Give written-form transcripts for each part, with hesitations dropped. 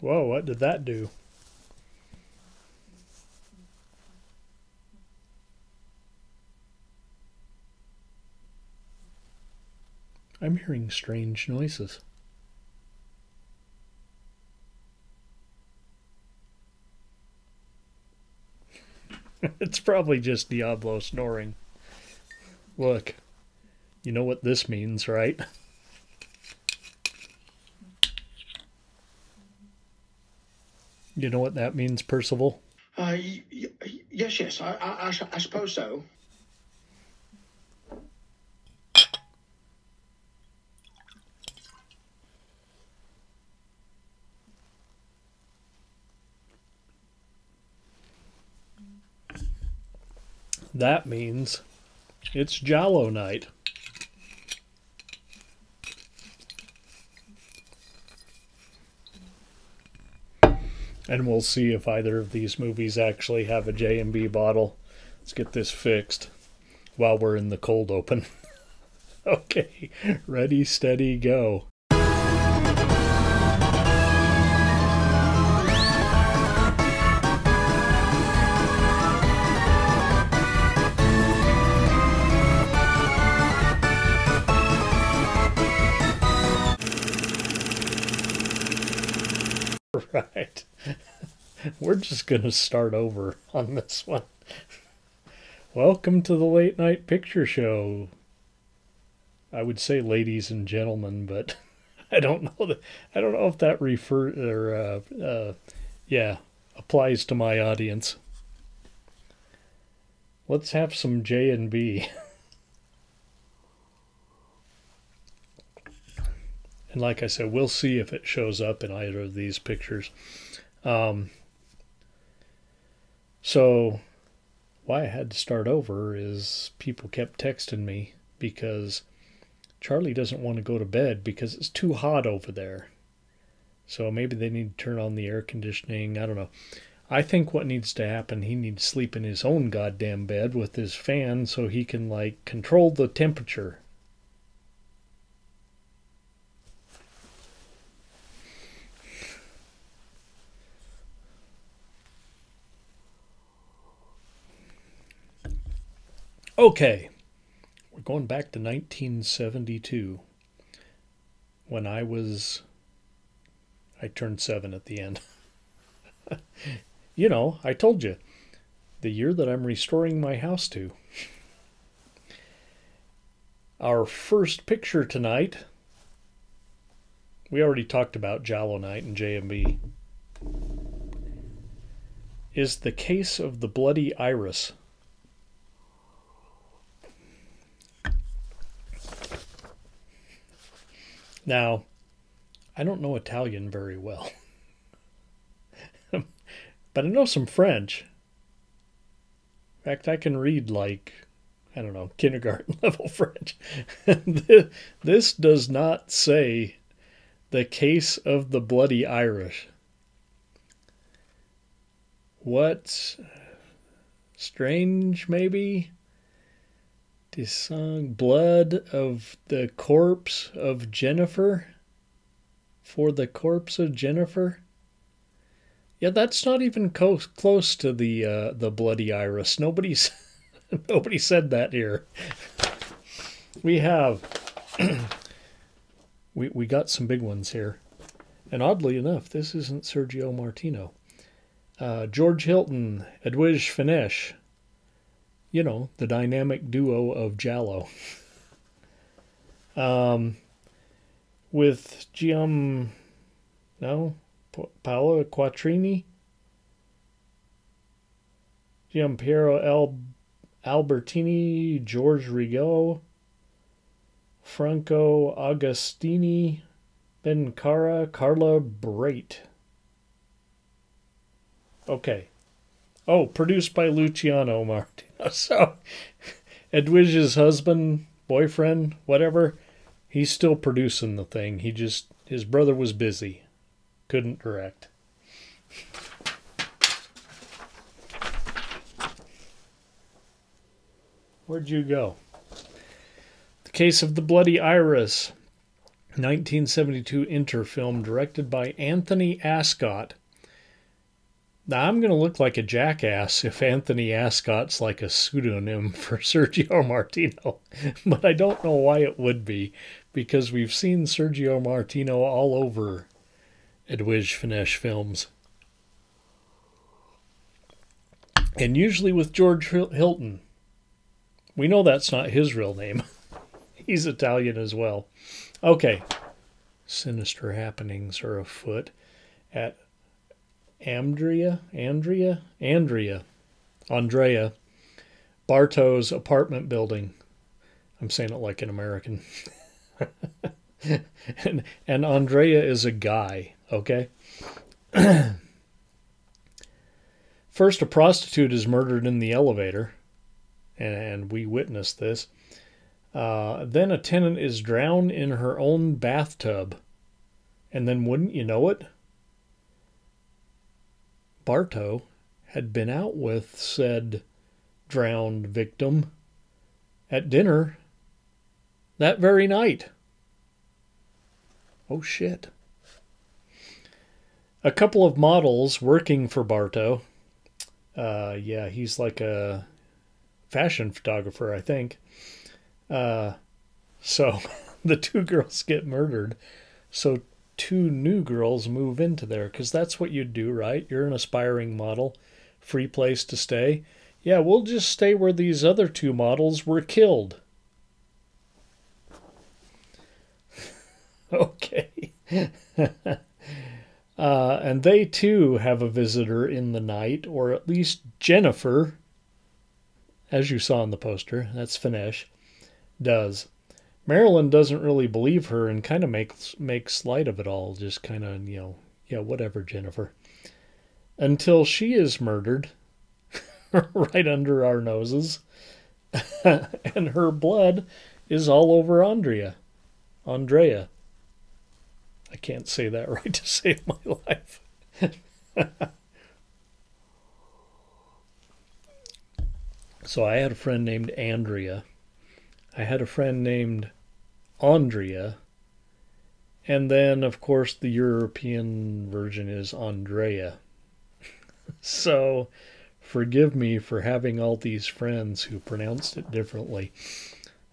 Whoa, what did that do? I'm hearing strange noises. It's probably just Diablo snoring. Look, you know what this means, right? You know what that means, Percival? Yes, I suppose so. That means it's Jalo night. And we'll see if either of these movies actually have a J&B bottle. Let's get this fixed while we're in the cold open. Okay, ready, steady, go. Right. We're just going to start over on this one. Welcome to the Late Night Picture Show. I would say ladies and gentlemen, but I don't know if that applies to my audience. Let's have some J&B. And like I said, we'll see if it shows up in either of these pictures. So why I had to start over is people kept texting me because Charlie doesn't want to go to bed because it's too hot over there. So maybe they need to turn on the air conditioning. I don't know. I think what needs to happen, he needs to sleep in his own goddamn bed with his fan so he can, like, control the temperature. Okay, we're going back to 1972 when I turned 7 at the end. You know, I told you, the year that I'm restoring my house to. Our first picture tonight, we already talked about Jalo Night and J&B, is The Case of the Bloody Iris. Now, I don't know Italian very well, but I know some French. In fact, I can read, like, I don't know, kindergarten level French. This does not say The Case of the Bloody Irish. What? Strange, maybe? This song, Blood of the Corpse of Jennifer? For the Corpse of Jennifer? Yeah, that's not even close to the Bloody Iris. Nobody said that here. We have... we got some big ones here. And oddly enough, this isn't Sergio Martino. George Hilton, Edwige Fenech. You know, the dynamic duo of Jalo. With Paolo Quattrini, Giampiero Albertini, George Rigaud, Franco Agostini, Ben Cara, Carla Brait. Okay. Oh, produced by Luciano Martino. So, Edwige's husband, boyfriend, whatever, he's still producing the thing. His brother was busy. Couldn't direct. Where'd you go? The Case of the Bloody Iris. 1972 Inter film directed by Anthony Ascott. Now, I'm going to look like a jackass if Anthony Ascott's like a pseudonym for Sergio Martino, but I don't know why it would be, because we've seen Sergio Martino all over Edwidge Finesse films. And usually with George Hilton. We know that's not his real name. He's Italian as well. Okay. Sinister happenings are afoot at Andrea Bartow's apartment building. I'm saying it like an American. and Andrea is a guy, okay? First, a prostitute is murdered in the elevator, and we witnessed this. Then a tenant is drowned in her own bathtub. And then, wouldn't you know it, Bartow had been out with said drowned victim at dinner that very night. Oh, shit. A couple of models working for Bartow. Yeah, he's like a fashion photographer, I think. So the two girls get murdered. So two new girls move into there, because that's what you'd do, right? You're an aspiring model, free place to stay. Yeah, we'll just stay where these other two models were killed. Okay. And they too have a visitor in the night, or at least Jennifer, as you saw in the poster, that's Finesse, does. Marilyn doesn't really believe her and kind of makes light of it all, just kind of, yeah, whatever, Jennifer. Until she is murdered right under our noses, and her blood is all over Andrea. I can't say that right to save my life. So I had a friend named Andrea. I had a friend named Andrea. And then, of course, the European version is Andrea. So forgive me for having all these friends who pronounced it differently.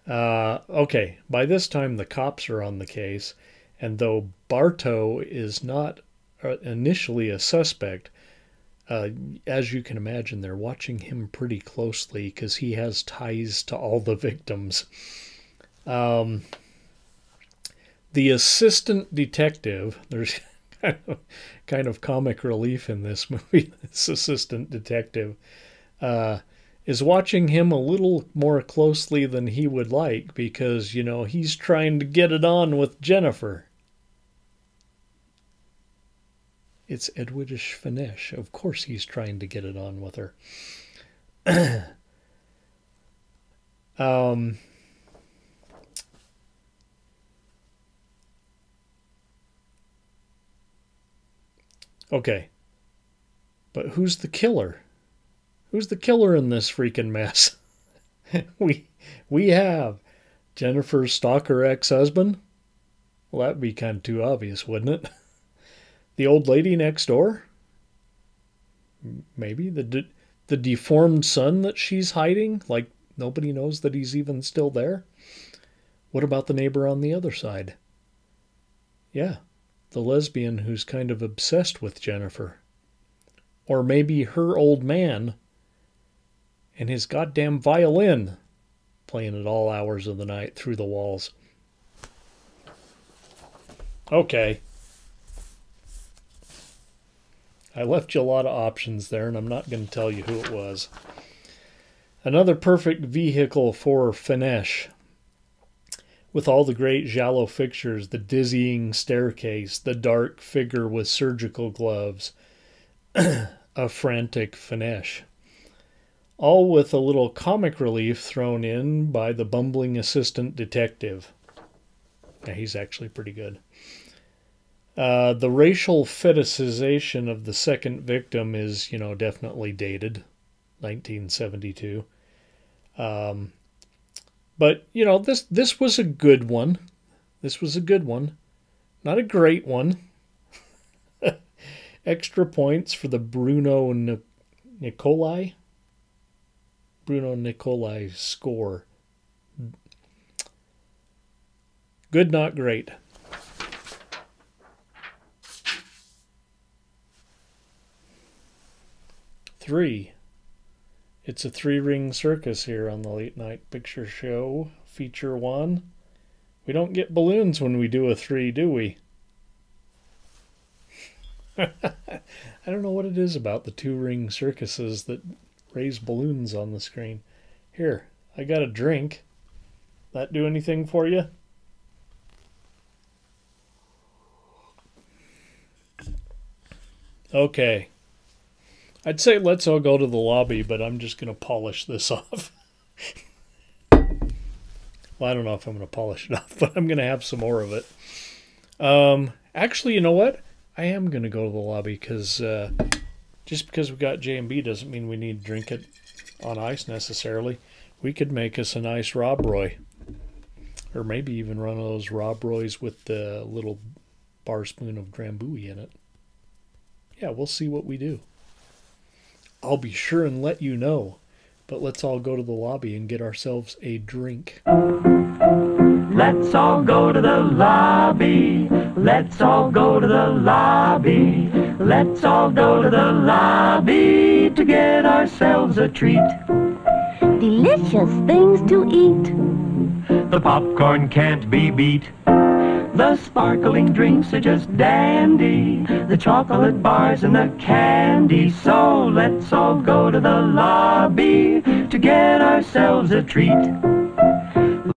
Okay, by this time the cops are on the case. And though Bartow is not initially a suspect, as you can imagine, they're watching him pretty closely because he has ties to all the victims. The assistant detective, there's kind of comic relief in this movie, this assistant detective, is watching him a little more closely than he would like because, he's trying to get it on with Jennifer. It's Edwidge Finesse. Of course he's trying to get it on with her. Okay. But who's the killer? Who's the killer in this freaking mess? we have Jennifer's stalker ex-husband. Well, that'd be kind of too obvious, wouldn't it? The old lady next door? Maybe the deformed son that she's hiding? Like nobody knows that he's even still there? What about the neighbor on the other side? Yeah, the lesbian who's kind of obsessed with Jennifer. Or maybe her old man and his goddamn violin playing at all hours of the night through the walls. Okay. I left you a lot of options there, and I'm not going to tell you who it was. Another perfect vehicle for Finesse. With all the great giallo fixtures, the dizzying staircase, the dark figure with surgical gloves, a frantic Finesse. All with a little comic relief thrown in by the bumbling assistant detective. Yeah, he's actually pretty good. The racial fetishization of the second victim is, definitely dated, 1972. But, this was a good one. This was a good one. Not a great one. Extra points for the Bruno Nicolai. Bruno Nicolai score. Good, not great. Three. It's a 3-ring circus here on the Late Night Picture Show. Feature 1. We don't get balloons when we do a 3, do we? I don't know what it is about the 2-ring circuses that raise balloons on the screen. Here, I got a drink. That do anything for you? Okay. I'd say let's all go to the lobby, but I'm just going to polish this off. Well, I don't know if I'm going to polish it off, but I'm going to have some more of it. Actually, you know what? I am going to go to the lobby because just because we got J&B doesn't mean we need to drink it on ice necessarily. We could make us a nice Rob Roy. Or maybe even one of those Rob Roys with the little bar spoon of Drambuie in it. Yeah, we'll see what we do. I'll be sure and let you know. But let's all go to the lobby and get ourselves a drink. Let's all go to the lobby. Let's all go to the lobby. Let's all go to the lobby to get ourselves a treat. Delicious things to eat. The popcorn can't be beat. The sparkling drinks are just dandy. The chocolate bars and the candy. So let's all go to the lobby to get ourselves a treat.